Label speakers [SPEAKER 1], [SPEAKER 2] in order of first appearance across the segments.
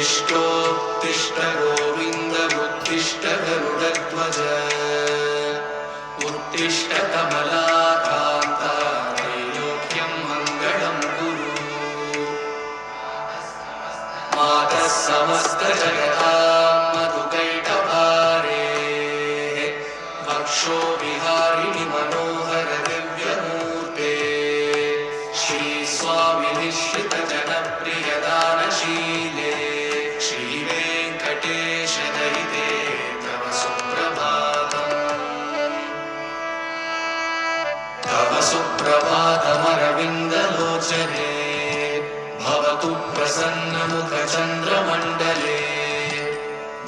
[SPEAKER 1] उत्तिष्ठ गोविन्द उत्तिष्ठ गरुडध्वज उत्तिष्ठ कमलाकान्ता त्रैलोक्यं मङ्गलं कुरु मातः समस्तजगतां मधुकैटभारे वक्षो विहारिणि मनोहर दिव्यमूर्ते श्रीस्वामि निश्चितजनप्रियदानशीले श्रीवेङ्कटेश दयिते तव सुप्रभातमरविन्दलोचने भवतु प्रसन्नमुखचन्द्रमण्डले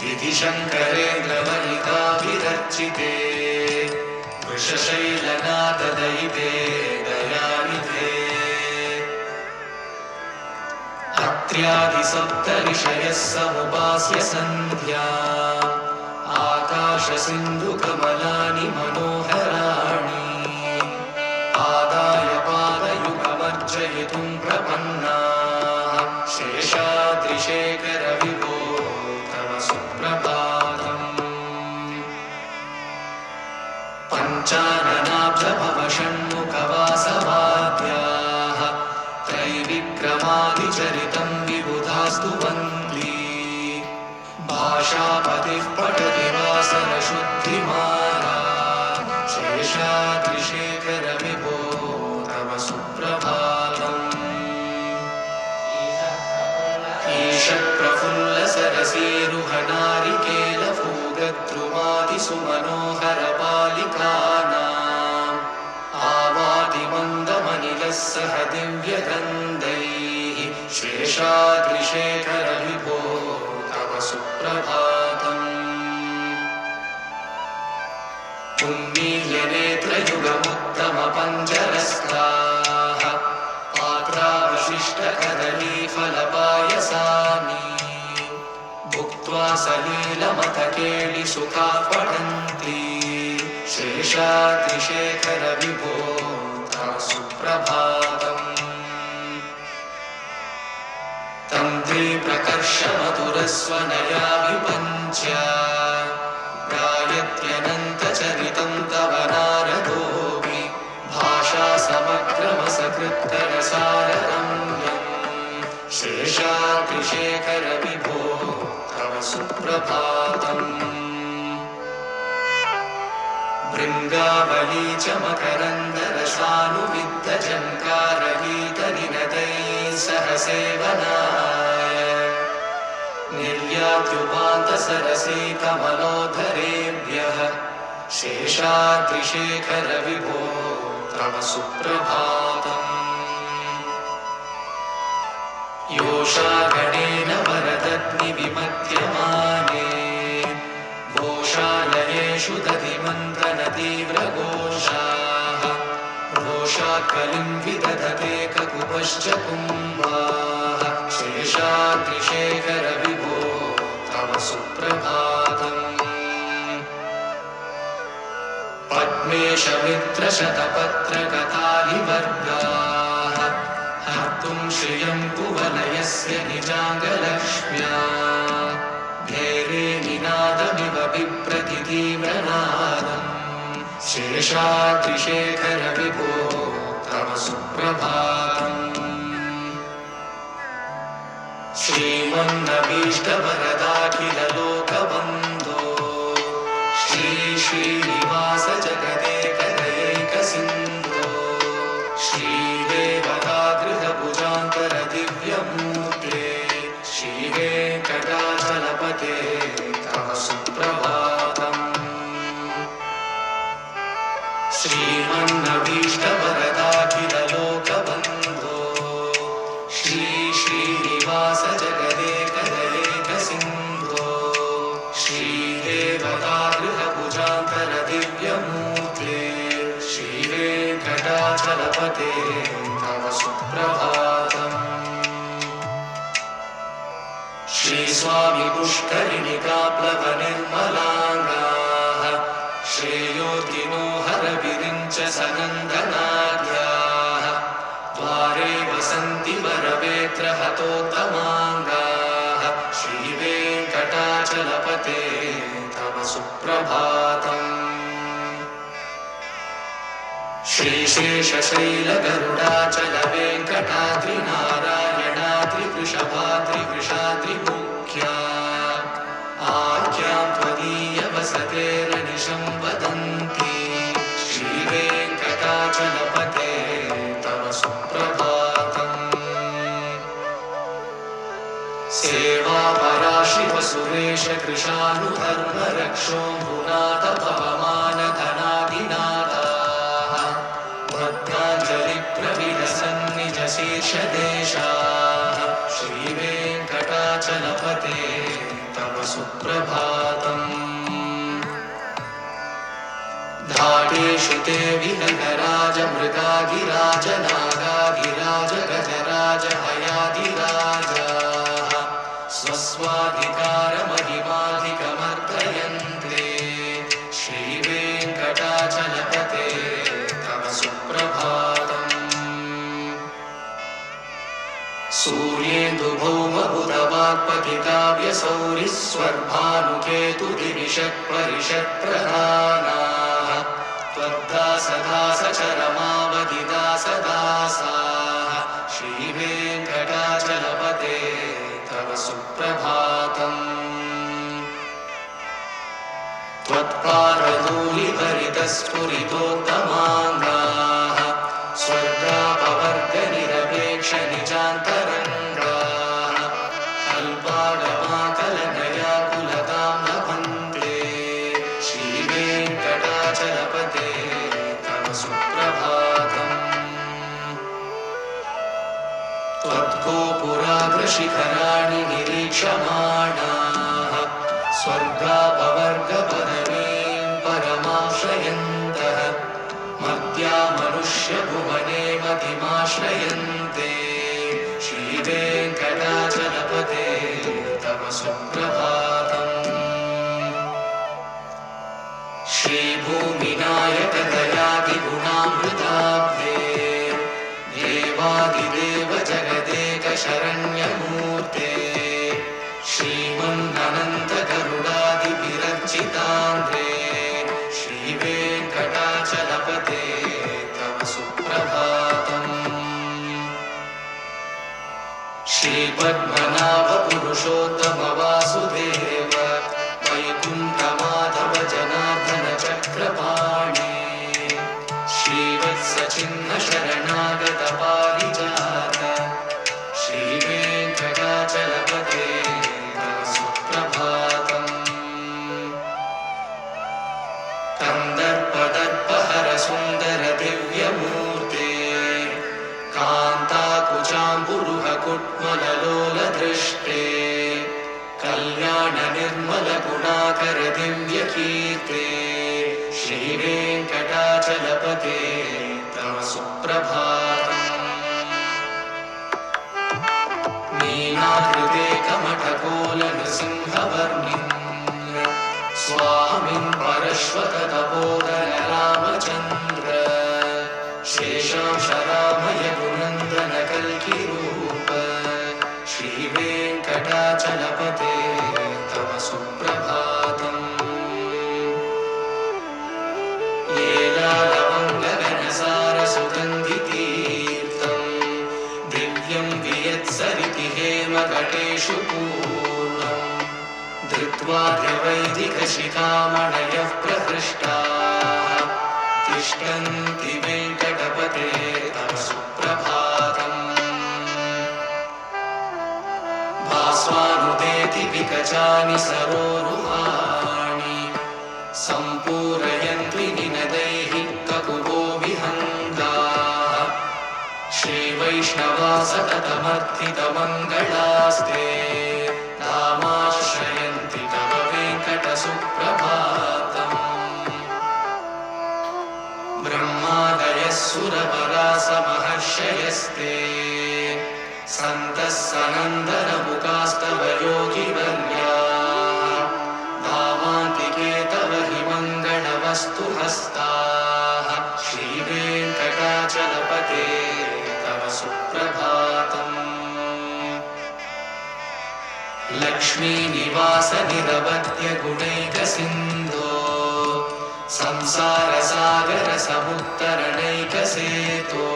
[SPEAKER 1] विधिशङ्करेन्द्रवनिताभिरर्चिते वृषशैलनाथदयिते दयानिधे अत्र्यादिसप्तऋषयः समुपास्य सन्ध्या आकाशसिन्धुकमलानि मनोहराणि आदाय पादयुगमर्चयितुं प्रपन्नाः शेषाद्रिशेखर विभो तव सुप्रभातम् पञ्चाननाब्जभवषण्मुखवासवाद्याः त्रैविक्रमादिचरितं विबुधास्तु वन्दी भाषापतिः पठति वासरशुद्धिमाला शेषाद्रिशेखर विभो तव सुप्रभातम् ईषत्प्रफुल्लसरसीरुहनारिकेलफूगद्रुमादिसुमनोहरपालिकानाम् आवादिमन्दमनिलः सह दिव्यगन्धैः शेषाद्रिशेखर विभो तव सुप्रभातम् उन्मील्यनेत्रयुगमुत्तमपञ्चरस्ताः पात्रावशिष्टकदलीफलपायसानि भुक्त्वा सलीलमथकेलिसुखाः पठन्ति शेषाद्रिशेखर विभो तव सुप्रभातम् तन्त्रीप्रकर्षमधुरस्वनया विपञ्च्य गायत्यनन्तचरितं तव नारदोऽपि भाषासमग्रमसकृत्करसाररम्यं शेषाद्रिशेखर विभो तव सुप्रभातम् भृङ्गावली च मकरन्दरसानुविद्धझङ्कारगीतनिनदैः सह सेवनाय निर्यात्युपान्तसरसीकमलोधरेभ्यः शेषाद्रिशेखर विभो तव सुप्रभातम् योषागणेन वरदग्निविमध्यमाने घोषालयेषु दधिमन्थनतीव्रघोषाः रोषाकलिं विदधते ककुपश्च कुम्भाः शेषाद्रिशेखर विभो तव सुप्रभातम् पद्मेशमित्रशतपत्रकतालिवर्गाः हर्तुं श्रियं कुवलयस्य निजाङ्गलक्ष्म्या घेरे निनादमिव बिभ्रतितीव्रनादम् शेषाद्रिशेखर विभो तव सुप्रभातम् श्रीमन्नभीष्टवरदाखिललोकबन्धो श्री श्रीनिवास जगदेकदैकसिन्धो श्रीदेवतागृहभुजान्तर दिव्यमूर्ते श्रीवेङ्कटाचलपते तव सुप्रभातम् श्रीमन्नभीष्टवरदाखिललोकबन्धो श्री श्रीनिवास जगदेकदैकसिन्धो श्रीदेवतागृहभुजान्तर दिव्यमूर्ते श्रीवेङ्कटाचलपते तव सुप्रभातम् श्रीस्वामि पुष्करिणिकाप्लवनिर्मलाङ्गाः श्रेयोर्दिनो हरविरिञ्च सनन्दनाद्याः द्वारे वसन्ति वरवेत्रहतोत्तमाङ्गाः श्रीशेषशैलगरुडाचलवेङ्कटाद्रिनारायणाद्रिवृषभाद्रिवृषाद्रिमुख्या आख्यां त्वदीयवसतेर्निशं वदन्ति श्रीवेङ्कटाचलपते तव सुप्रभातम्। सेवापरा शिवसुरेश कृशानुधर्मरक्षोऽम्बुनाथ पवमानधनादिनाथाः भद्राञ्जलिप्रविलसन्निजशीर्षदेशाः श्रीवेङ्कटाचलपते तव सुप्रभातम्। धाटेषु ते विहंगराज मृगाधिराज नागाधिराज गजराज हयाधिराजाः स्वस्वाधिकारमहिमाधिकमर्दयन्ते श्रीवेङ्कटाचलपते तव सुप्रभातम्। सूर्येन्दुभौमबुधवाक्पतिताव्यसौरिस्वर्भानुकेतुदिविषक्परिषत्प्रधानाः त्वद्दासदासचरमावधिदासदासाः श्रीवेङ्कटाचलपते तव सुप्रभातम्। त्वत्पादधूलिभरितस्फुरितोत्तमाङ्गाः स्वर्गापवर्गनिरपेक्षनिजान्तरङ्गाः अल्पागमाकलनयाकुलतां लभन्ते श्रीवेङ्कटाचलपते तव सुप्रभातम्। त्वद्गोपुराग्रशिखराणि निरीक्षमाणाः स्वर्गापवर्गपदवीं परमाश्रयन्तः मर्त्यामनुष्यभुवने मतिमाश्रयन्ते श्रीवेङ्कटाचलपते तव सुप्रभातम्। श्रीभूमिनायकदयादिगुणामृताब्धे देवादिदेव जगदेकशरण्यमूर्ते श्रीमन्ननन्तगरुडादिभिरर्चितान्ते श्रीवेङ्कटाचलपते तव सुप्रभातम्। श्रीपद्मनाभपुरुषोत्तमवासुदेव वैकुण्ठमाधव जनार्दन चक्रपाणि श्रीवत्सचिह्न शरणागत पारिजात श्रीवेङ्कटाचलपते तव सुप्रभातम्। कन्दर्पदर्पहर सुन्दर दिव्यमूर्ते कान्ताकुचाम्बुरुहकुट्मललोलदृष्टे कल्याणनिर्मलगुणाकर दिव्यकीर्ते श्रीवेङ्कटाचलपते तव सुप्रभातम्। मीनाकृते कमठकोलनृसिंहवर्णिन् स्वामिन् परश्वततपोधन रामचन्द्र शेषांशरामय गुणन्दन कल्किरूप श्रीवेङ्कटाचलपते तव सुप्रभातम्। येलालवङ्गगनसारसुगन्धितीर्थम् दिव्यं वियत्सरिति हेमघटेषु पूर्णम् धृत्वा द्रवैदिकशिखामणयः प्रहृष्टाः तिष्ठन्ति वेङ्कटपते तव सुप्रभातम्। भास्वानुदेति विकचानि सरोरुहाणि सम्पूरयन्ति निनदैः ककुभो विहङ्गाः श्रीवैष्णवा सततमर्थितमङ्गलास्ते धामाश्रयन्ति तव वेङ्कटसुप्रभातम्। ब्रह्मादयः सुरवरासमहर्षयस्ते सन्तः सनन्दनमुखास्तव योगिवर्याः धामान्तिके तव हि मङ्गलवस्तुहस्ताः श्रीवेङ्कटाचलपते तव सुप्रभातम्। लक्ष्मीनिवास निरवध्य गुणैकसिन्धो संसारसागरसमुत्तरणैकसेतो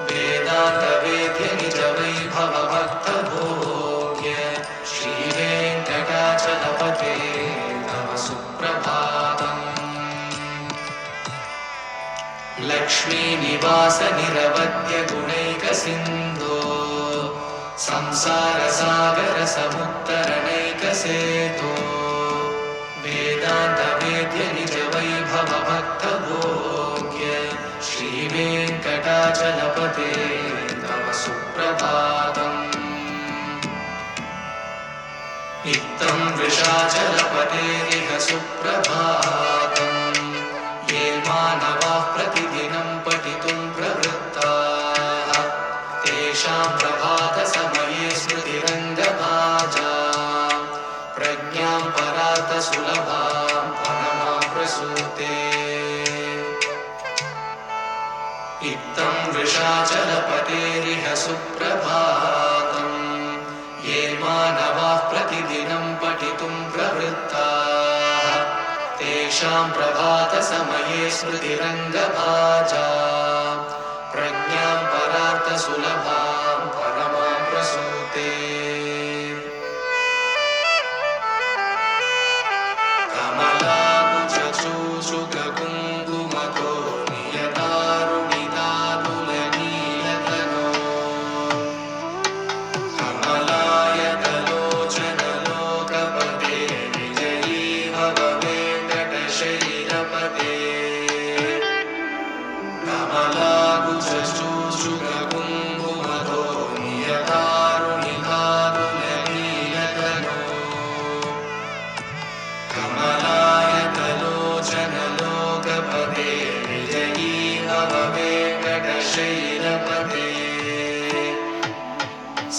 [SPEAKER 1] वेदान्तवेद्यनिजवैभवभक्तभोग्य श्रीवेङ्कटाचलपते तव सुप्रभातम्। लक्ष्मीनिवासनिरवद्यगुणैकसिन्धो संसारसागरसमुत्तरणैकसेतो वेदान्तवेद्यनिजवैभवभक्तभोग्य श्रीवेङ्कटाचलपते तव सुप्रभातम्। इत्थं वृषाचलपतेरिह सुप्रभातम्। ये मानवाः प्रतिदिनं पठितुं प्रवृत्ताः तेषां प्रभातसमये स्मृतिरङ्गभाजा प्रज्ञां परार्थसुलभां परमां प्रसूते। इत्थं वृषाचलपतेरिह सुप्रभातम्। ये मानवाः प्रतिदिनं पठितुं प्रवृत्ताः तेषां प्रभातसमये स्मृतिरङ्गभाजा प्रज्ञां परार्थसुलभां परमां प्रसूते। कमलाकुचूषुककुङ्कुमतो नियतारुणितातुलनीलतनो कमलायतलोचनलोकपते विजयी भव वेङ्कटशैलपते। कमलाकुचूषुककुङ्कुमतो नियतारुणितातुलनीलतनो कमलायतलोचनलोकपते विजयी भव वेङ्कटशैलपते।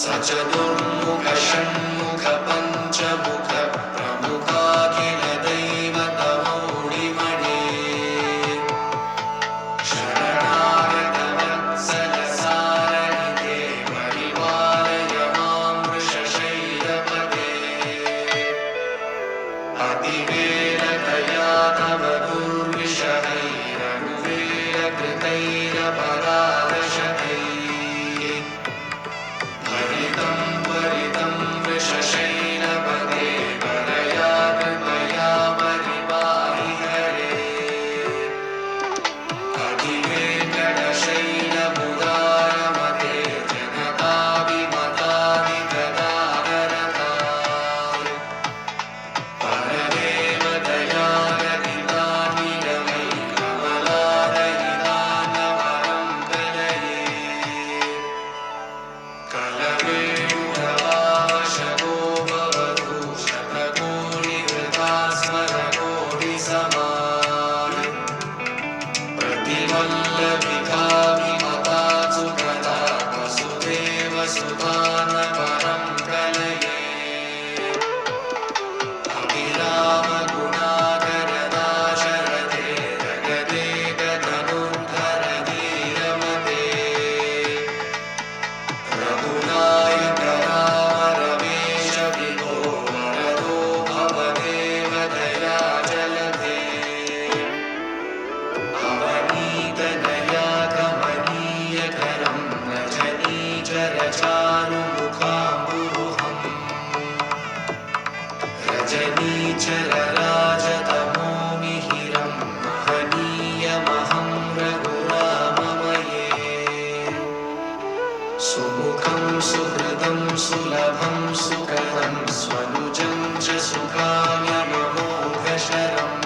[SPEAKER 1] सचतुर्मुख षण्मुख पञ्चमुख प्रमुखाखिलदैवतमौळिमणे शरणागतवत्सल सारनिधे परिपालय मां वृषशैलपते। अतिवेलतया तव दुर्विषहैरनुवेलकृतैरपराधशतैः भरितं परितं वृषशैलपते परया कृपया परिपाहि हरे। अधिवेङ्कटशैलमुदारमते जनताभिमताभिगदागरता परदेवतया गदितानिरमै कमलादयितानवरं कलये। कलवेणुरवावशगो भवतु शतकोटिहृता स्मरकोटिसमान् प्रतिवल्लभिकाभिमता सुखदा वसुदेवसुधानवरं कलये। अभिरामगुणाकरदाशरथे जगदेकधनुर्धर धीरमते। रघुनायक राम रमेश विभो वरदो भवदेव दयाजलधे। अवनीतदया कमनीयकरं रजनीचरचारुमुखाम्बुरुहम् रजनीचरराजतमोमिहिरं महनीयमहं रघुराममये। सुमुखं सुहृदं सुलभं सुकरं स्वनुजं च सुखाम्यममोघशरम्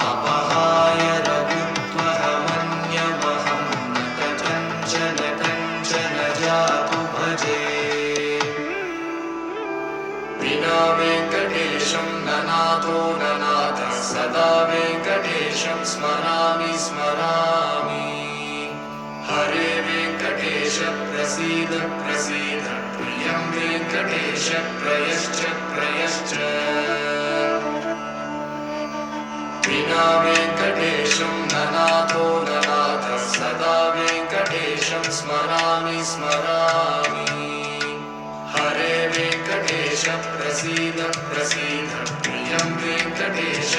[SPEAKER 1] अपहाय रघुत्वहमन्यमहं न कथञ्चन कञ्चन जातु भजे। विना वेङ्कटेशं ननाथो ननाथः सदा वेङ्कटेशं स्मरामि स्मरामि। हरे वेङ्कटेश प्रसीद प्रसीद प्रियं वेङ्कटेश प्रयश्च प्रयश्च। विना वेङ्कटेशं ननाथो ननाथः सदा वेङ्कटेशं स्मरामि स्मरामि। हरे वेङ्कटेश प्रसीद प्रसीद प्रियं वेङ्कटेश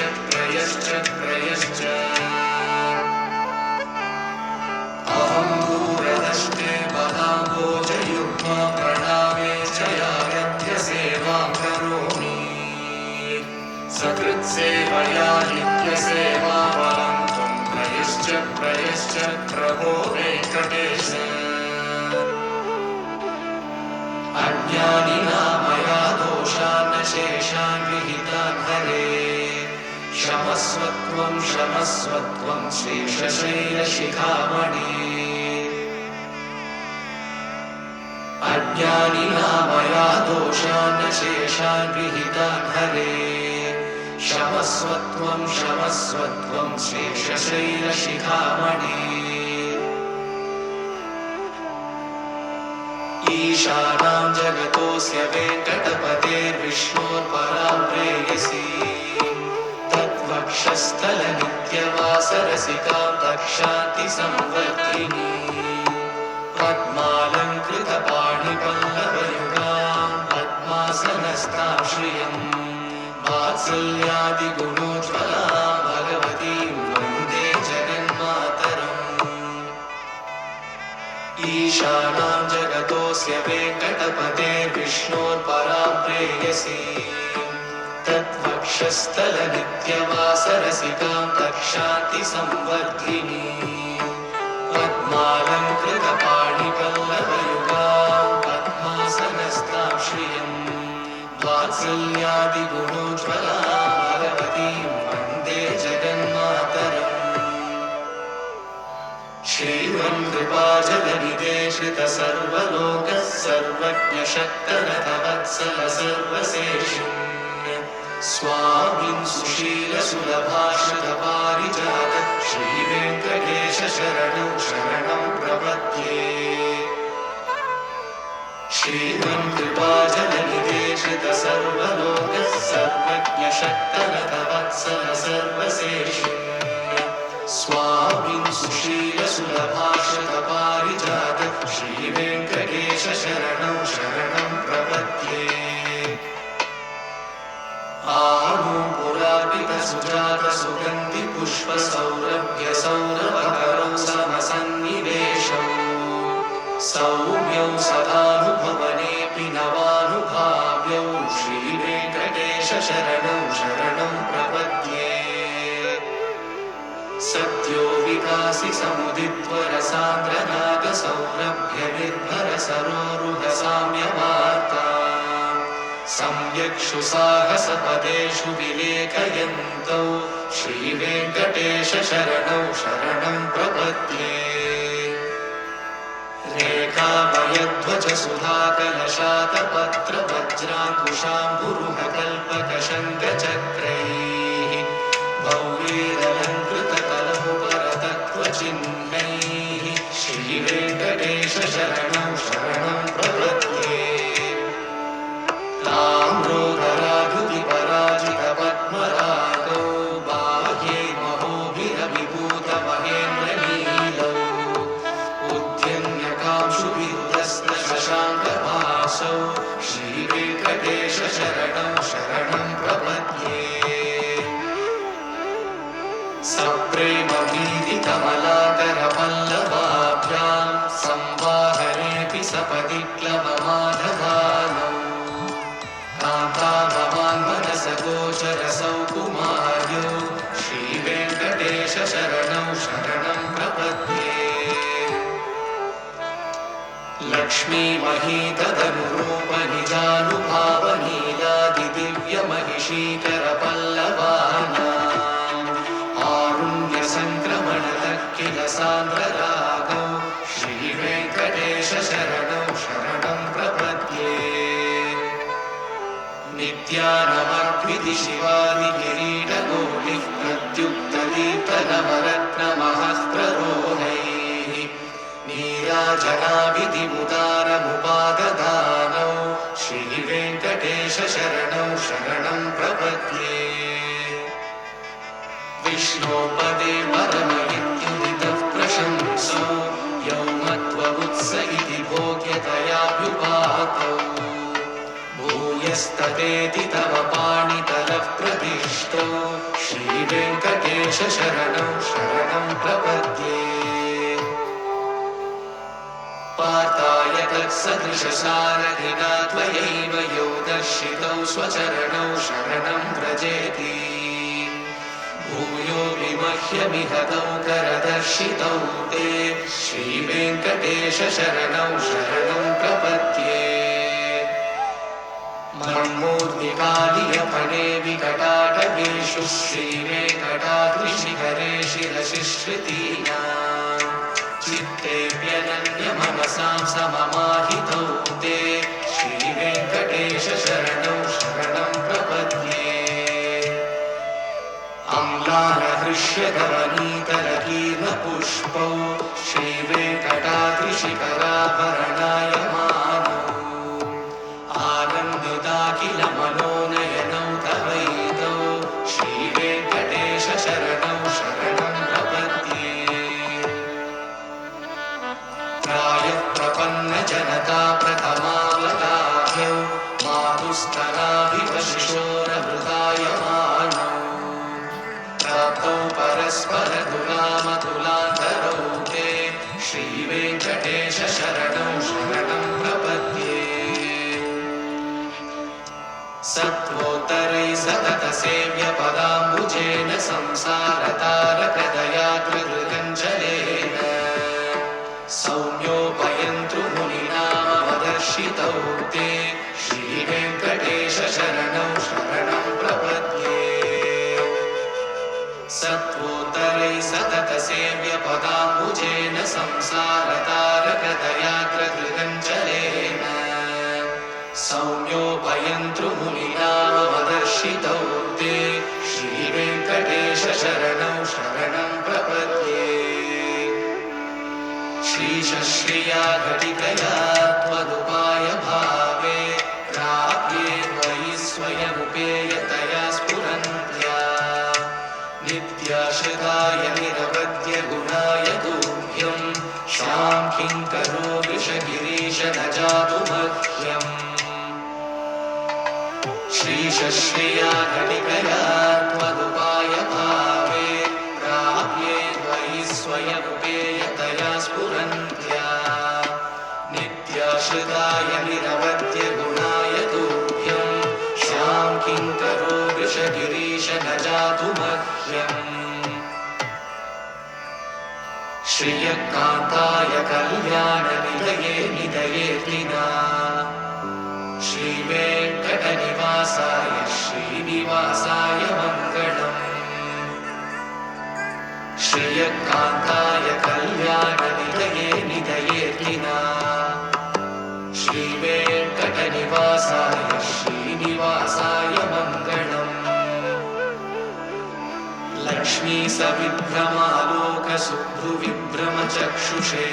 [SPEAKER 1] प्रभो वेङ्कटेश अज्ञानिना मया दोषान् शेषान् विहितान् हरे क्षमस्वत्वं क्षमस्वत्वं शेषशैलशिखामणि अज्ञानिना मया दोषान् शेषान् विहितान् हरे क्षमस्वत्वं क्षमस्वत्वं शेषशैलशिखामणि ईशानां जगतोऽस्य वेङ्कटपतेर्विष्णोर्परां प्रेयसी तद्वक्षस्थलनित्यवासरसिकां दक्षान्तिसंवर्धिनी पद्मालङ्कृतपाणिपल्लवयुगां पद्मासनस्थां श्रियम् वात्सल्यादिगुणोज्ज्वलां भगवतीं वन्दे जगन्मातरम् ईशानां जगतोऽस्य वेङ्कटपतेर्विष्णोर्परां प्रेयसी तद्वक्षस्थलनित्यवासरसिकां दक्षान्तिसंवर्धिनी पद्मालङ्कृतपाणिपल्लवयुगां पद्मासनस्थां श्रियम् वात्सल्यादिगुणोज्ज्वलां भगवतीं वन्दे जगन्मातरम् श्रीमन् कृपाजलनिदेशितसर्वलोकः सर्वज्ञशक्तनतवत्सल सर्वशेषिन् स्वामिन् सुशीलसुलभाश्रितपारिजात श्रीवेङ्कटेश शरणं शरणं प्रपद्ये श्रीमन् कृपाजलनिदेशितसर्वलोकः सर्वज्ञशक्तनतवत्सल सर्वशेषिन् स्वामिन् सुशीलसुलभाश्रितपारिजात श्रीवेङ्कटेश शरणं शरणं प्रपद्ये आनूपुरार्पितसुजातसुगन्धिपुष्पसौरभ्यसौरभकरौ समसन्निवेशौ सौम्यौ सदानुभवनेऽपि नवानुभाव्यौ श्रीवेङ्कटेश शरणं शरणं प्रपद्ये सद्यो विकासि समुदित्वरसान्द्रनागसौरभ्यनिर्भरसरोरुहसाम्यवार्ता सम्यक्षु साहसपदेषु विलेखयन्तौ श्रीवेङ्कटेश शरणं शरणं प्रपद्ये रेखामयध्वजसुधाकलशातपत्रवज्राङ्कुशाम्बुरुहकल्पकशङ्खचक्रैः भव्येरलङ्कृतकलहुपरतत्त्वचिह्नैः श्रीवेङ्कटेश शरणं शरणं प्रपद्ये ताम्रोधराधुतिपराजितपद्मरागौ बाह्ये महोभिरविभूतमहेन्द्रनीलौ उद्यम्यकांशुभिरुदस्नशशाङ्कभासौ श्रीवेङ्कटेश शरणं शरणं प्रपद्ये सप्रेमभीतिकमलाकरपल्लवाभ्यां संवाहनेऽपि सपदि क्लवमाधवानौ कान्ताभवान्मनसगोचरसौ कुमार्यौ श्रीवेङ्कटेश शरणं शरणं प्रपद्ये लक्ष्मीमहीतदनुरूपनिजानुभावनीलादिदिव्यमहिषीकरपल्लवानाम् आरुण्यसङ्क्रमणतक्किलसान्द्ररागौ श्रीवेङ्कटेश शरणं शरणं प्रपद्ये नित्यानमर्पिति शिवादिकिरीटगौलिः प्रत्युक्तदीप्तनवरत्नमहः प्ररोहैः नीराजनाभिधिमुदारमुपाददानौ श्रीवेङ्कटेश शरणं शरणं प्रपद्ये विष्णोपदे परमहित्युदितः प्रशंसौ यौमत्वमुत्स इति भोग्यतयाभ्युपातौ भूयस्ततेति तव पाणितलः प्रतिष्ठौ श्रीवेङ्कटेश शरणं शरणं प्रपद्ये पार्थाय तत्सदृशसारथिना त्वयैव यौ दर्शितौ स्वचरणौ शरणं व्रजेति भूयो मह्यमिहतौ करदर्शितौ ते श्रीवेङ्कटेश शरणौ शरणं प्रपद्ये मन्मूर्तिकालियफणे विकटाटकेषु श्रीवेङ्कटाद्रिशिखरे शिरसिश्रितीनां चित्तेऽप्यनन्यमनसां सममाहितौ ते श्रीवेङ्कटेश शरणौ शरणं प्रपद्ये अम्लानहृष्यधवनीतरकीर्णपुष्पौ श्रीवेङ्कटाद्रिशिखराभरणायमानौ आनन्दिताखिलमनोनयनौ तवैतौ श्रीवेङ्कटेश शरणौ शरणं प्रपद्ये प्रायः प्रपन्नजनता प्रथमावताह्यौ मातुस्तनाभिवशिशोरहृदायमानौ प्राप्तौ परस्परगुणामतुलान्तरौ ते श्रीवेङ्कटेश शरणौ शरणं प्रपद्ये सत्त्वोत्तरैः सततसेव्यपदाम्बुजेन संसारतारकदयाकृतञ्जलेन सौम्योपयन्तु मुनिनामवदर्शितौ ते श्रीवेङ्कटेश शरणौ शरणं प्रपद्ये सत्त्वोत्तरैः सततसेव्यपदाम्बुजेन संसारतारकदयाकृतञ्जलेन सौम्योपयन्तु मुनिनामवदर्शितौ ते श्रीवेङ्कटेश शरणौ शरणं प्रपद्ये श्रीशश्रिया घटिकया त्वदुपाय भावे प्राप्ये त्वयि स्वयमुपेयतया स्फुरन्त्या नित्याश्रिताय निरवद्य गुणाय तुभ्यं शां किङ्करो वृषगिरीश न जातु मह्यम् श्रीशश्रिया घटिकया त्वदुपाय भावे प्राप्ये त्वयि स्वयमुपेयतया स्फुरन्त्या नित्याश्रिताय निरवद्य गुणाय तुभ्यं शां किङ्करो वृषगिरीश न जातु मह्यम् श्रियकान्ताय कल्याणनिलये निलयेऽर्तिना श्रीवेङ्कटनिवासाय श्रीनिवासाय मङ्गलम् श्रियकान्ताय कल्याणनिलये निलयेऽर्तिना श्रीवेङ्कटनिवासाय श्रीनिवासाय मङ्गलम् लक्ष्मीसविभ्रमालोकशुभ्रुविभ्रमचक्षुषे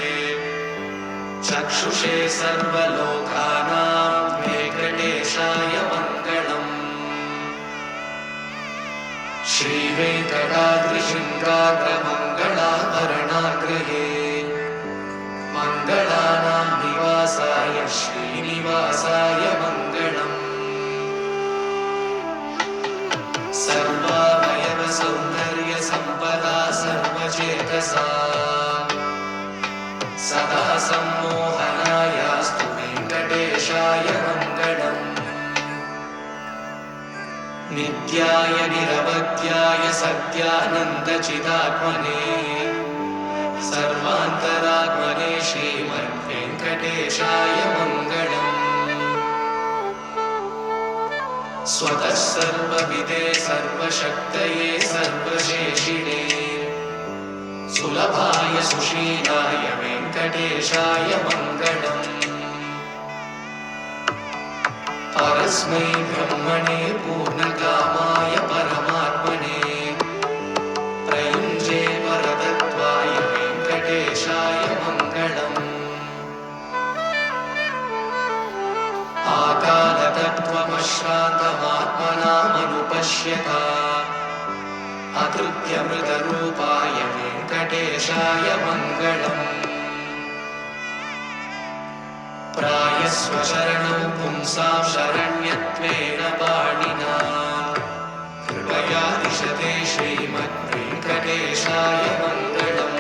[SPEAKER 1] चक्षुषे सर्वलोकानां वेङ्कटेशाय मङ्गलम् श्रीवेङ्कटाद्रिशृङ्गाग्रमङ्गलाभरणाग्रहे मङ्गलानां निवासाय श्रीनिवासाय मङ्गलम् सर्वावयवसौन्दर्यसम्पदा सर्वचेतसा सदा सम्मोहनायास्तु वेङ्कटेशाय मङ्गलम् नित्याय निरवध्याय सत्यानन्दचिदात्मने सर्वान्तरात्मने श्रीमद्वेङ्कटेशाय मङ्गलम् स्वतः सर्वविदे सर्वशक्तये सर्वशेषिणे सुलभाय सुशीलाय वेङ्कटेशाय मङ्गलम् परस्मै ब्रह्मणे पूर्णकामाय परमात्मने प्रयुञ्जे वरदत्वाय वेङ्कटेशाय मङ्गलम् आकालतत्त्वमश्रान्तमात्मनामनुपश्यता अकृत्यमृतरूपाय वेङ्कटेशाय मङ्गलम् प्रायस्वशरणौ पुंसां शरण्यत्वेन पाणिना कृपया दिशते श्रीमद्वेङ्कटेशाय मङ्गलम्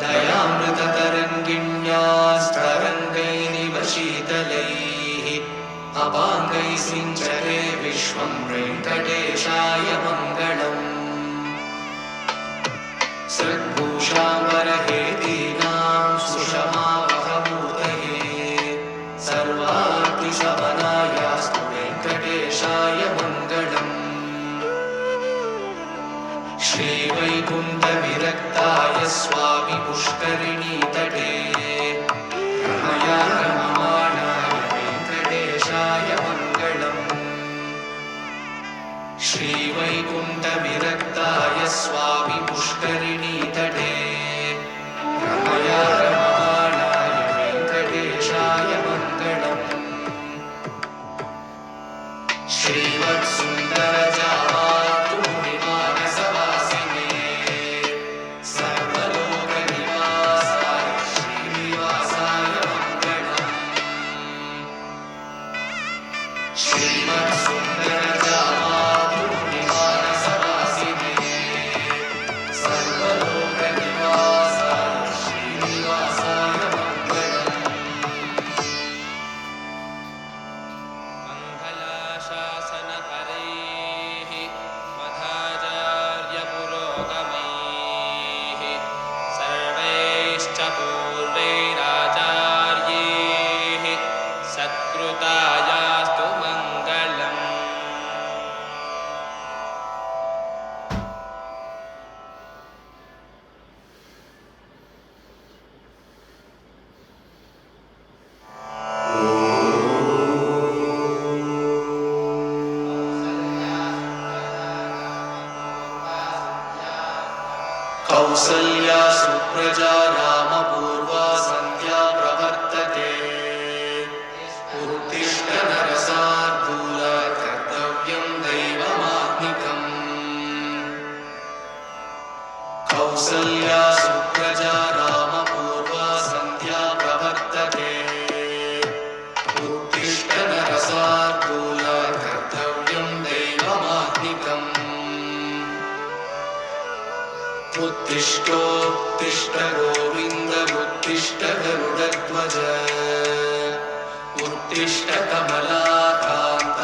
[SPEAKER 1] दयामृततरङ्गिण्यास्तरङ्गैरिव शीतलैः अपाङ्गैः सिञ्चते विश्वं वेङ्कटेशाय मङ्गलम् सद्भूषाम्बरहेतीनां सुषमावहमूर्तये सर्वार्तिशमनायास्तु वेङ्कटेशाय मङ्गलम्। श्रीवैकुण्ठविरक्ताय स्वामि पुष्करिणीतटे रमया रममाणाय वेङ्कटेशाय मङ्गलम्। श्रीवैकुण्ठविरक्ताय स्वामि पुष्करिणीतटे रमया रममाणाय वेङ्कटेशाय मङ्गलम्। श्रीवत्सुन्दरजामातृमुनिमानसवासिने सर्वलोकनिवासाय श्रीनिवासाय मङ्गलम्। श्रीवत्सुन्दरजामातृमुनिमानसवासिने सर्वलोकनिवासाय श्रीनिवासाय मङ्गलम्।
[SPEAKER 2] मङ्गलाशासनपरैः मध्वाचार्यपुरोगमैः सर्वैश्च पूर्वैराचार्यैः सत्कृतायास्तु मङ्गलम्।
[SPEAKER 1] कौसल्या सुप्रजा रामपूर्वा सन्ध्या प्रवर्तते उत्तिष्ठ नरसार्दूल कर्तव्यं दैवमात्मिकम्। कौसल्या सुप्रजा रामपूर्वा सन्ध्या प्रवर्तते उत्तिष्ठ नरसार्दूल कर्तव्यं दैवमात्मिकम्। उत्तिष्ठोत्तिष्ठ गोविन्द उत्तिष्ठ गरुडध्वज उत्तिष्ठ कमलाकान्त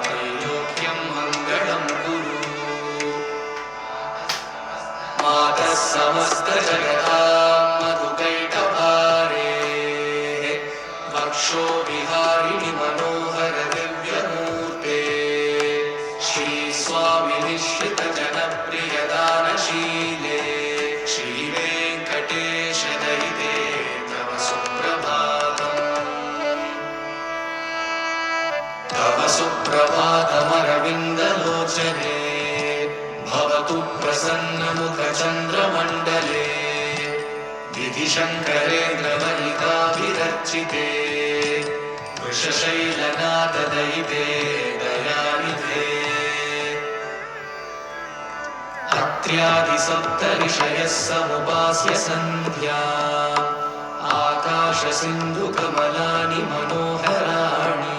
[SPEAKER 1] त्रैलोक्यं मङ्गलं कुरु। मातः समस्तजगतां मधुकैटभारे वक्षो विहारिणि मनोहर दिव्यमूर्ते श्रीस्वामिनिश्रितजनप्रियदानशीले श्रीवेङ्कटेश दयिते तव सुप्रभातम्। तव सुप्रभातमरविन्दलोचने भवतु प्रसन्नमुखचन्द्रमण्डले विधिशङ्करेन्द्रवनिताभिरर्चिते वृषशैलनाथदयिते दयानिधे। अत्र्यादिसप्तऋषयः समुपास्य सन्ध्या आकाशसिन्धुकमलानि मनोहराणि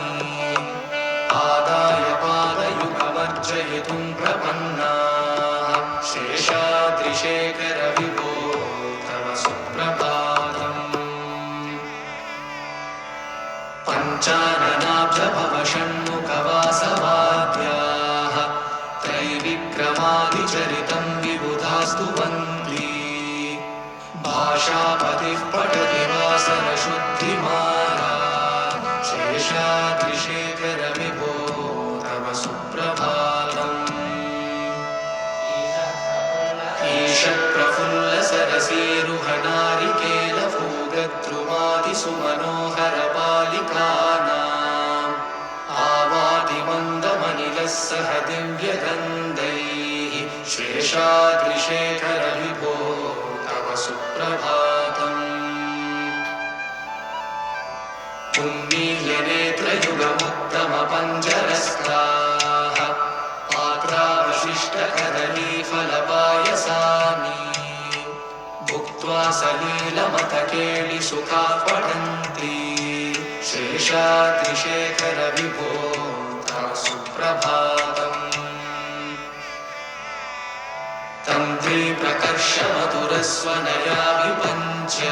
[SPEAKER 1] आदाय पादयुगमर्चयितुं प्रपन्नाः शेषाद्रिशेखर विभो तव सुप्रभातम्। पञ्चाननाब्जभवषण्मुखवासवाद्याः त्रैविक्रमादिचरितं विबुधास्तु वन्दी भाषापतिः पठति वासरशुद्धिमाला शेषाद्रिशेखर विभो तव सुप्रभातम्। ईषत्प्रफुल्लसरसीरुहनारिकेलभूगद्रुमादिसुमनोहरपालिकानाम् आवादिमन्दमनिलः सह दिव्यगन्धैः शेषाद्रिशेखर विभो तव सुप्रभातम्। उन्मील्यनेत्रयुगमुत्तमपञ्जरस्काः पात्रावशिष्टकदलीफलपायसानि भुक्त्वा सलीलमतकेलिसुखाः पठन्ति शेषाद्रिशेखर विभो तव सुप्रभातम्। तन्त्री प्रकर्षमधुरस्वनया विपञ्च्य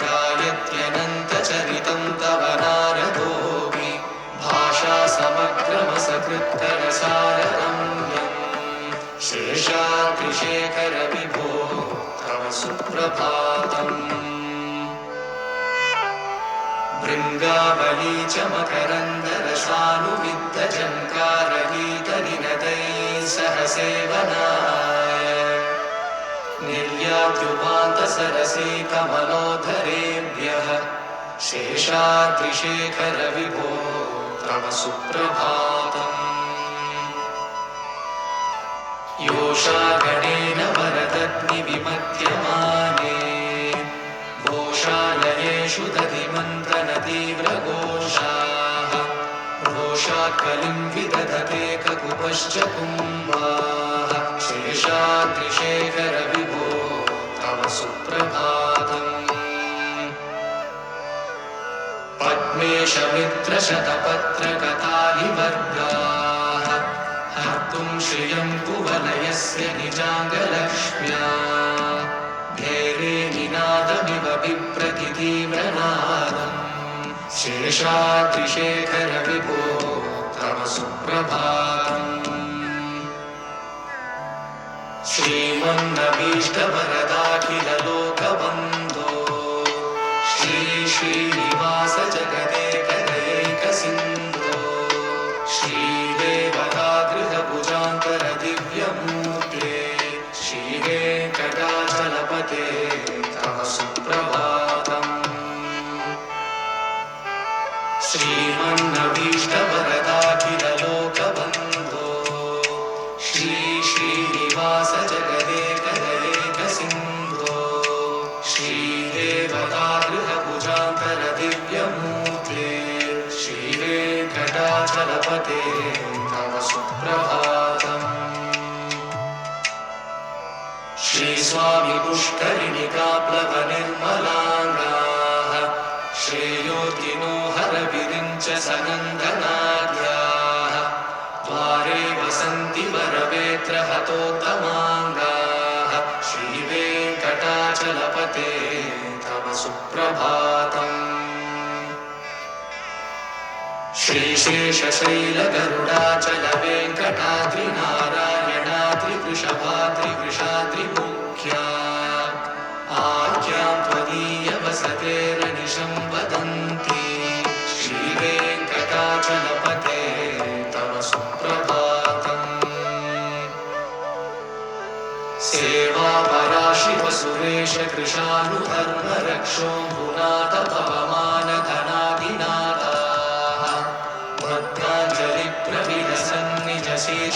[SPEAKER 1] गायत्यनन्तचरितं तव नारदोऽपि भाषा समग्रमसकृत्करसाररम्यम् शेषाद्रिशेखर विभो तव सुप्रभातम् भृङ्गावली च मकरन्दरसानुविद्धझङ्कारगीतनिनदैः सह सेवनाय निर्यात्युपान्तसरसी कमलोधरेभ्यः शेषाद्रिशेखर विभो तव सुप्रभातम् योषागणेन वरदग्निविमध्यमाने घोषालयेषु दधिमन्त्रनतीव्रघोषाः रोषात्कलिं विदधते ककुपश्च कुम्भाः शेषाद्रिशेखर विभो तव सुप्रभातम् पद्मेशमित्रशतपत्रकतालिवर्गाः हर्तुं श्रियं कुवलयस्य निजाङ्गलक्ष्म्या धेरे निनादमिव बिभ्रतितीव्रनादम् शेषाद्रिशेखर विभो तव सुप्रभातम् श्रीमन्नभीष्टवरदाखिललोकबन्धो श्री श्रीनिवास जगदेकदैकसिन्धो श्रीदेवतागृहभुजान्तर दिव्यमूर्ते श्रीवेङ्कटाचलपते तव सुप्रभातम् श्रीमन्नभीष्टवरदाखिललोकबन्धो श्री श्रीनिवास जगदेकदैकसिन्धो श्रीदेवतागृहभुजान्तर दिव्यमूर्ते श्रीवेङ्कटाचलपते तव सुप्रभातम् श्रीस्वामी पुष्करिणिकाप्लवनिर्मलाङ्गाः श्रेयोर्तिनो हरविरिञ्च सनन्दनाद्याः द्वारे वसन्ति वरवेत्रहतोत्तमाङ्गाः श्रीवेङ्कटाचलपते तव सुप्रभातम् श्रीशेषशैलगरुडाचलवेङ्कटाद्रिनारायणाद्रिवृषभाद्रिवृषाद्रिमुख्या आख्यां त्वदीयवसतेरनिशं वदन्ति श्रीवेङ्कटाचलपते तव सुप्रभातम् सेवापराशिवसुरेश कृशानुधर्मरक्षोऽम्बुनाथ पवमानधनाधिनाथाः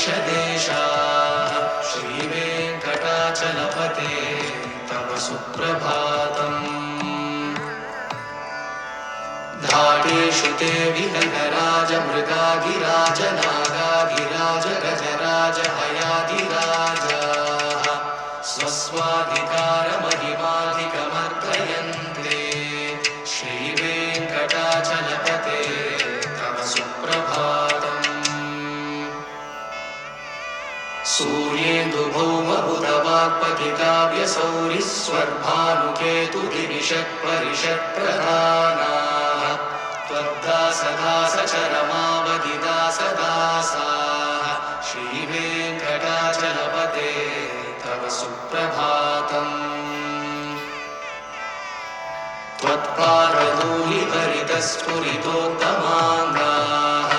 [SPEAKER 1] भद्राञ्जलिप्रविलसन्निजशीर्षदेशाः श्रीवेङ्कटाचलपते तव सुप्रभातम् घाटेषु ते विहंगराजमृगाधिराज नागाधिराज गजराज हयाधिराजाः स्वस्वाधिकारमहिमाधिकमर्दयन्ते श्रीवेङ्कटाचलपते तव सुप्रभातम् सूर्येन्दुभौमबुधवाक्पतिकाव्यसौरिस्वर्भानुकेतुदिविषक्परिषत्प्रधानाः त्वद्दासदासचरमावधिदासदासाः श्रीवेङ्कटाचलपते तव सुप्रभातम् त्वत्पादधूलिभरितस्फुरितोत्तमाङ्गाः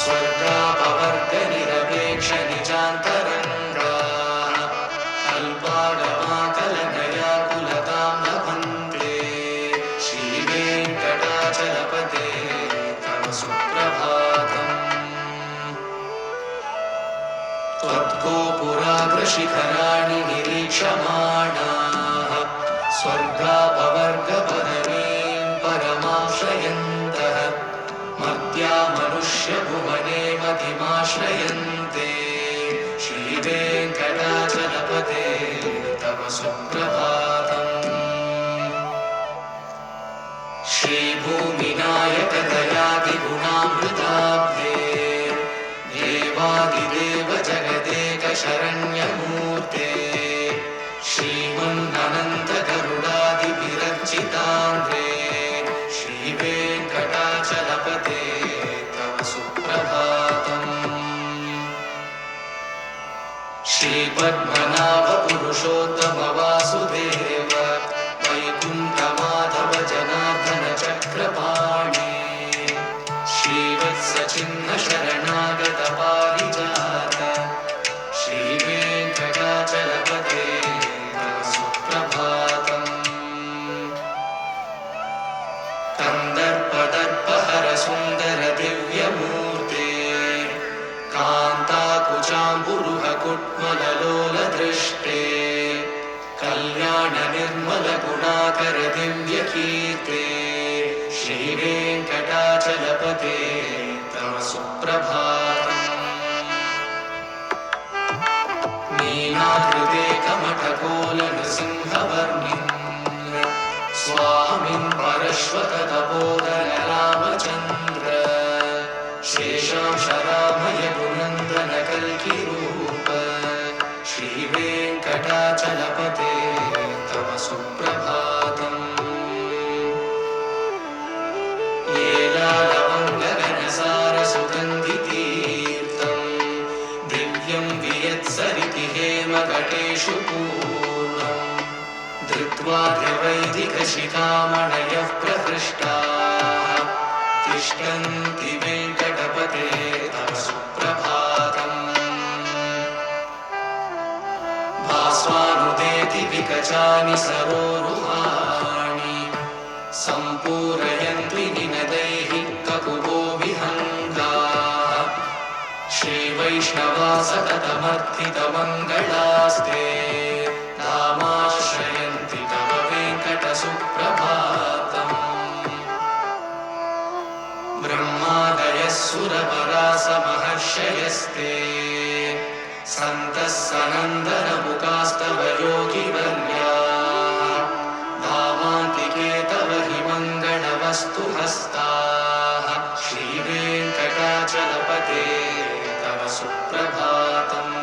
[SPEAKER 1] स्वर्गापवर्गनिरपेक्षनिजान्तरङ्गाः अल्पागमाकलनयाकुलतां लभन्ते श्रीवेङ्कटाचलपते तव सुप्रभातम् त्वद्गोपुराग्रशिखराणि निरीक्षमाणाः स्वर्गापवर्गपदवीं परमाश्रयन्तः मर्त्या मनुष्यभुवने मतिमाश्रयन्ते श्रीवेङ्कटाचलपते तव सुप्रभातम् श्रीभूमिनायकदयादिगुणामृताब्धे देवादिदेव जगदेकशरण्यमूर्ते पद्मनाभ पुरुषोत्तम वासुदेव वैकुण्ठ माधव जनार्दन चक्रपाणि श्रीवत्स चिह्न शरणागत पारिजात श्रीवेङ्कटाचलपते सुप्रभातम् कन्दर्पदर्पहर सुन्दर दिव्यमूर्ते कान्ताकुचाम्बुरुह कुट्मललोल दृष्टे कल्याण निर्मल गुणाकर दिव्यकीर्ते श्रीवेङ्कटाचलपते तव सुप्रभातम् नीलाकृते कमठकोलनृसिंहवर्णिन् स्वामिन् परश्वत तपोधन रामचन्द्र शेषांश रामय गुणन्दन कल्किरूप श्रीवेङ्कटाचलपते तव सुप्रभातम् येलालवङ्गगनसार सुगन्धितीर्थम् दिव्यं वियत्सरिति हेमघटेषु पूर्णम् धृत्वा द्रवैदिकशिखामणयः प्रहृष्टाः तिष्ठन्ति वेङ्कटपते तव सुप्रभातम् भास्वानुदेति विकचानि सरोरुहाणि सम्पूरयन्ति निनदैः ककुभो विहङ्गाः श्रीवैष्णवा सततमर्थितमङ्गलास्ते धामाश्रयन्ति तव वेङ्कटसुप्रभातम् ब्रह्मादयः सुरवरासमहर्षयस्ते सन्तः सनन्दनमुखास्तव योगिवर्याः धामान्तिके तव हि मङ्गलवस्तु हस्ताः श्रीवेङ्कटाचलपते तव सुप्रभातम्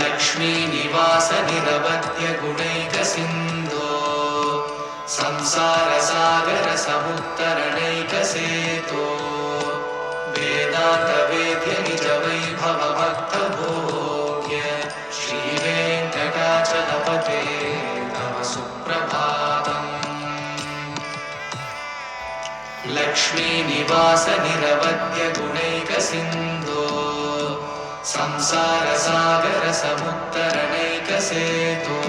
[SPEAKER 1] लक्ष्मीनिवास निरवध्य गुणैकसिन्धो संसारसागर समुत्तरणैकसेतो वेदान्तवेद्य निज वैभव भक्तभोग्य श्रीवेङ्कटाचलपते तव सुप्रभातम् लक्ष्मीनिवास निरवध्य गुणैकसिन्धो संसारसागर समुत्तरणैकसेतो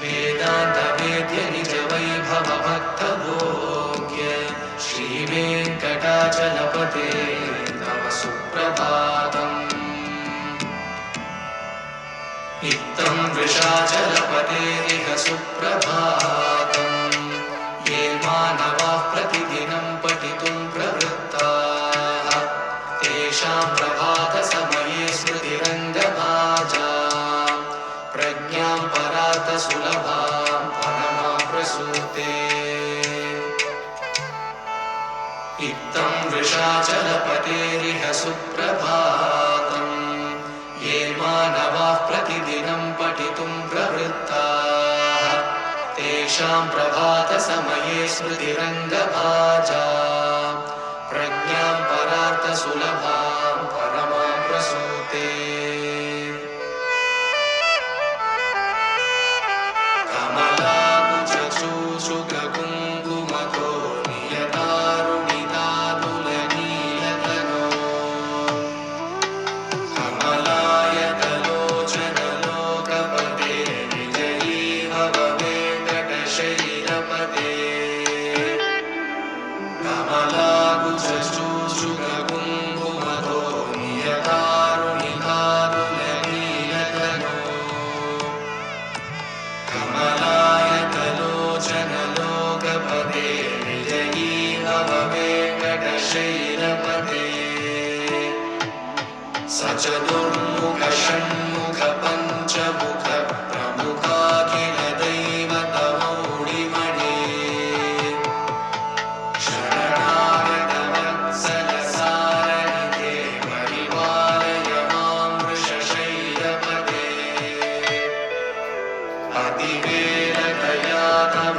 [SPEAKER 1] वेदान्तवेद्य निज वैभव भक्तभोग्य श्रीवेङ्कटाचलपते तव सुप्रभातम् इत्थं वृषाचलपतेरिह सुप्रभातम् ये मानवाः प्रतिदिनं पठितुं प्रवृत्ताः तेषां प्रभातसमये स्मृतिरङ्गभाजा प्रज्ञां परार्थसुलभां परमां प्रसूते इत्थं वृषाचलपतेरिह सुप्रभातम् ये मानवाः प्रतिदिनं पठितुं प्रवृत्ताः तेषां प्रभातसमये स्मृतिरङ्गभाजा प्रज्ञां परार्थसुलभां परमां प्रसूते कमलाकुचूषुककुङ्कुमको नियतारुणितातुलनीलतनो कमलायतलोचनलोकपते विजयी भव वेङ्कटशैलपते कमलाकुचूषुककुङ्कुमको नियतारुणितातुलनीलतनो कमलायतलोचनलोकपते विजयी भव वेङ्कटशैलपते सचतुर्मुख षण्मुख पञ्चमुख प्रमुखाखिल दैवतमौढिमणे शरणागत वत्सल सारनिधे परिपालय मां वृषशैलपते अतिवेलतया तव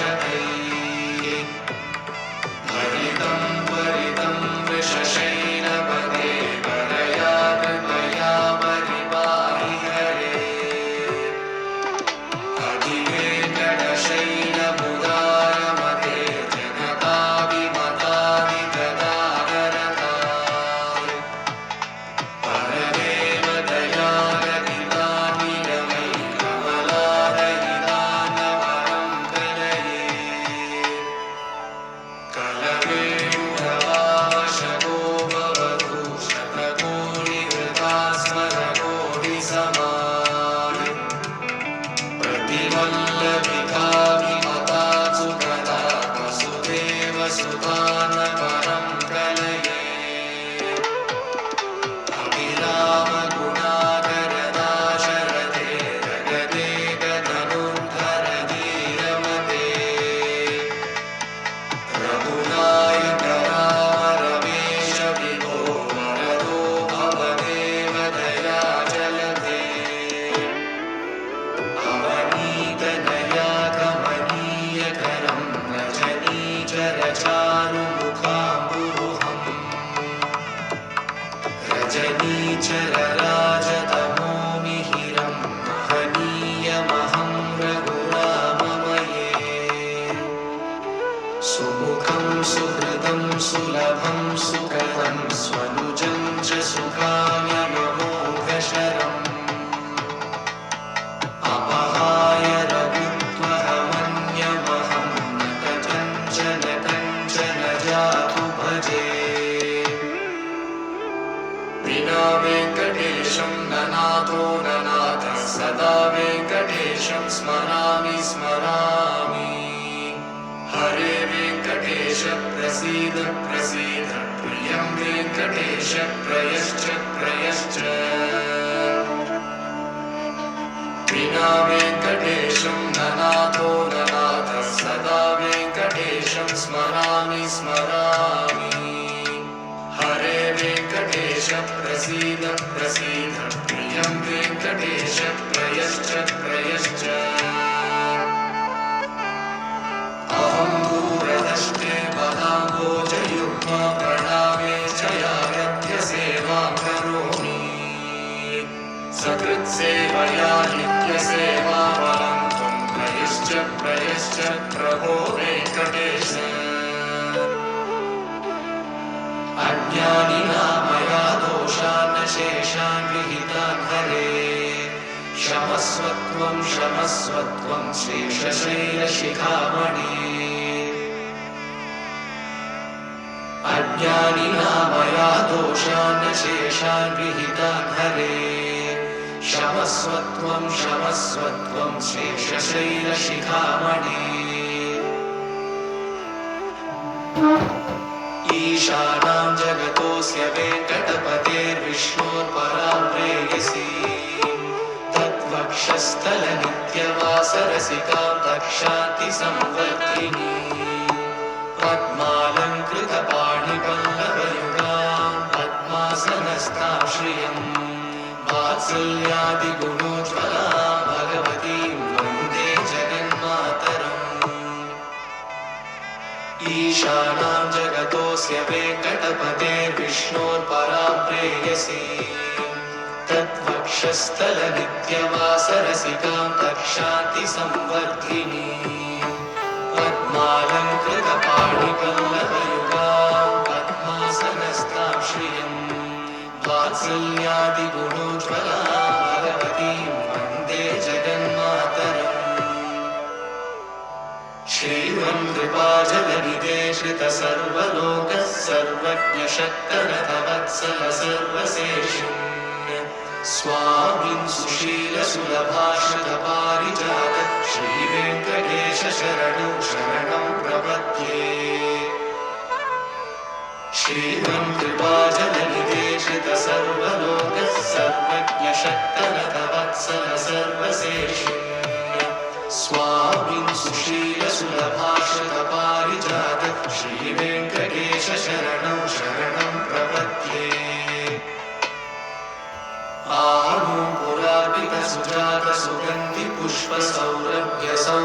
[SPEAKER 1] दुर्विषहैरनुवेलकृतैरपराधशतैः भरितं भजे विना वेङ्कटेशं ननाथो ननाथः सदा वेङ्कटेशं स्मरामि स्मरामि हरे वेङ्कटेश प्रसीद प्रसीद प्रियं वेङ्कटेश प्रयश्च प्रयश्च विना वेङ्कटेशं ननाथो ननाथः सदा वेङ्कटेशं स्मरामि स्मरामि हरे वेङ्कटेश प्रसीद प्रसीद प्रियं वेङ्कटेश प्रयश्च प्रयश्च अहं दूरदृष्टे बलाम्बोजयुग्म प्रणामे च यारभ्य सेवां करोमि सकृत्सेवया नित्यसेवाफलं त्वं प्रयश्च प्रयश्च प्रभो वेङ्कटेश अज्ञानिना मया दोषान् शेषान् विहितान् हरे क्षमस्वत्वं क्षमस्वत्वं शेषशैलशिखामणि अज्ञानिना मया दोषान् शेषान् विहितान् हरे क्षमस्वत्वं क्षमस्वत्वं शेषशैलशिखामणि ईशानां जगतोऽस्य वेङ्कटपतेर्विष्णोर्परां प्रेयसी तद्वक्षस्थलनित्यवासरसिकां दक्षातिसंवर्धिनी पद्मालङ्कृतपाणिपल्लवयुगां पद्मासनस्थां श्रियं वात्सल्यादिगुणोज्ज्वलां भगवतीं वन्दे जगन्मातरम् ईशानां जगतोऽस्य वेङ्कटपतेर्विष्णोर्परां प्रेयसी तद्वक्षस्थलनित्यवासरसिकां दक्षातिसंवर्धिनी पद्मालङ्कृतपाणिपल्लवयुगां पद्मासनस्थां श्रियं वात्सल्यादिगुणोज्ज्वलां भगवतीं वन्दे जगन्मातरम् श्रीवं कृपाजलनिदेशितसर्वलोकः सर्वज्ञशक्तरथवत्सल सर्वशेषिन् स्वामिन् सुशीलसुलभाश्रितपारिजातः श्रीवेङ्कटेश शरणं शरणं प्रपद्ये श्रीवं कृपाजलनिदेशितसर्वलोकः सर्वज्ञशक्तरथवत्सल सर्वशेषिन् स्वामिन् सुशीलसुलभाश्रितपारिजातः श्रीवेङ्कटेश शरणं शरणं प्रपद्ये आनूपुरार्पितसुजातसुगन्धिपुष्पसौरभ्यसौ